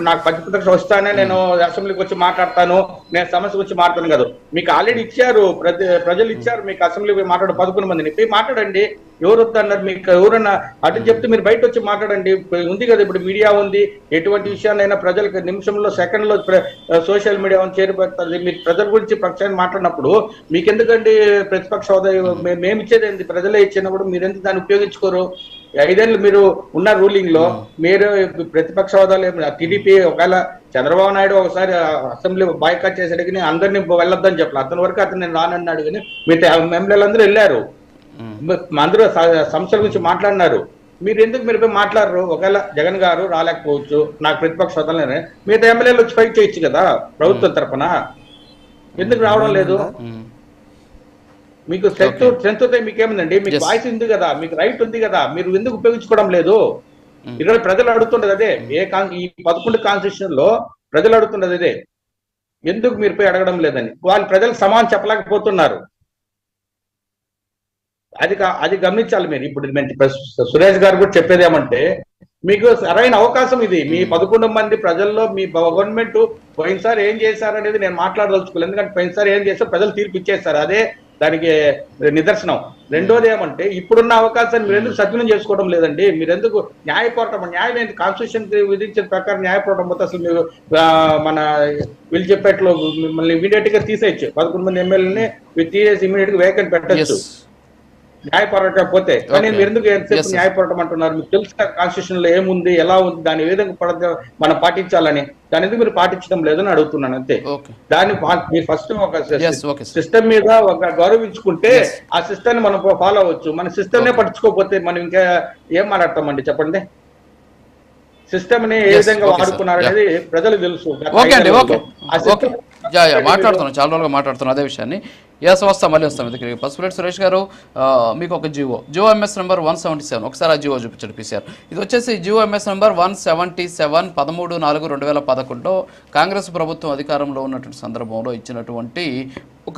నాకు ప్రతిపక్ష వస్తానే నేను అసెంబ్లీకి వచ్చి మాట్లాడతాను, నేను సమస్య గురించి మాట్లాడతాను కదా. మీకు ఆల్రెడీ ఇచ్చారు, ప్రజలు ఇచ్చారు మీకు అసెంబ్లీ మాట్లాడు 11 మందిని పోయి మాట్లాడండి. ఎవరు వద్దన్నారు? మీకు ఎవరన్నా అటు చెప్తే మీరు బయట వచ్చి మాట్లాడండి. ఉంది కదా ఇప్పుడు మీడియా ఉంది, ఎటువంటి విషయాన్నైనా ప్రజలకు నిమిషంలో సెకండ్లో సోషల్ మీడియా చేరిపోతుంది. మీరు ప్రజల గురించి పక్షాన్ని మాట్లాడినప్పుడు మీకెందుకండి ప్రతిపక్ష హోదా? మేము ఇచ్చేది ఏంటి? ప్రజలే ఇచ్చినప్పుడు మీరు ఎందుకు దాన్ని ఉపయోగించుకోరు? 5 ఏళ్ళు మీరు ఉన్న రూలింగ్ లో మీరు ప్రతిపక్ష హోదాలు టీడీపీ ఒకవేళ చంద్రబాబు నాయుడు ఒకసారి అసెంబ్లీ బాయ్కాట్ చేసేటికి అందరినీ వెళ్ళొద్దని చెప్పాలి. అతని వరకు అతను నేను రానన్నాడు, కానీ మిగతా ఎమ్మెల్యేలు అందరూ వెళ్ళారు, అందరూ సంస్థల గురించి మాట్లాడినారు. మీరు ఎందుకు మీరు మాట్లాడరు? ఒకవేళ జగన్ గారు రాలేకపోవచ్చు, నాకు ప్రతిపక్ష హోదాలనే మిగతా ఎమ్మెల్యేలు వచ్చి ఫైట్ చేయొచ్చు కదా ప్రభుత్వం తరఫున. ఎందుకు రావడం లేదు? మీకు స్ట్రెంత్ మీకేముందండి? మీకు వాయిస్ ఉంది కదా, మీకు రైట్ ఉంది కదా, మీరు ఎందుకు ఉపయోగించుకోవడం లేదు? ఇక్కడ ప్రజలు అడుగుతుండదు అదే. ఈ 11 కాన్స్టిట్యూషన్ లో ప్రజలు అడుగుతుండదు అదే, ఎందుకు మీరు పోయి అడగడం లేదని. వాళ్ళు ప్రజలకు సమానం చెప్పలేకపోతున్నారు. అది గమనించాలి మీరు. ఇప్పుడు సురేష్ గారు కూడా చెప్పేది ఏమంటే, మీకు సరైన అవకాశం ఇది. మీ 11 మంది ప్రజల్లో మీ గవర్నమెంట్ పోయినసారి ఏం చేశారు అనేది నేను మాట్లాడదలుచుకోలేదు, ఎందుకంటే పోయినసారి ఏం చేశారు ప్రజలు తీర్పు ఇచ్చేస్తారు, అదే దానికి నిదర్శనం. రెండోది ఏమంటే, ఇప్పుడున్న అవకాశాన్ని మీరు ఎందుకు సద్వినియోగం చేసుకోవడం లేదండి? మీరు ఎందుకు న్యాయ పోరాటం, న్యాయం ఏంటి? కాన్స్టిట్యూషన్ విధించిన ప్రకారం న్యాయ పోరాటం పోతే అసలు మీరు మన వీళ్ళు చెప్పేట్లో మిమ్మల్ని ఇమీడియట్ గా తీసేయచ్చు. 11 మంది ఎమ్మెల్యేని తీసేసి ఇమీడియట్ గా వేకెంట్ పెట్టచ్చు న్యాయ పోరాటం పోతే. కానీ మీరు ఎందుకు ఎంతసేపు న్యాయ పోరాటం అంటున్నారు? మీకు తెలుసు కాన్స్టిట్యూషన్ లో ఏముంది, ఎలా ఉంది, దాని ఏ విధంగా మనం పాటించాలని. దాని ఎందుకు మీరు పాటించడం లేదని అడుగుతున్నాను అంతే. దాన్ని మీరు ఫస్ట్ ఒక సిస్టమ్ మీద ఒక గౌరవించుకుంటే ఆ సిస్టమ్ ని మనం ఫాలో అవ్వచ్చు. మన సిస్టమ్ నే పట్టించుకోకపోతే మనం ఇంకా ఏం మాట్లాడతామండి చెప్పండి? సిస్టమ్ ని ఏ విధంగా వాడుకున్నారు అనేది ప్రజలకు తెలుసు. మాట్లాడుతున్నాం, చాలా రోజులుగా మాట్లాడుతున్నాం అదే విషయాన్ని. వస్తాం, మళ్ళీ వస్తాం దగ్గరికి. పసుపులేటి సురేష్ గారు, మీకు ఒక జియో ఎంఎస్ నెంబర్ 177, ఒకసారి ఆ జియో చూపించండి పీసీఆర్. ఇది వచ్చేసి జియో ఎంఎస్ నెంబర్ 177 13/4/2011 కాంగ్రెస్ ప్రభుత్వం అధికారంలో ఉన్నటువంటి సందర్భంలో ఇచ్చినటువంటి ఒక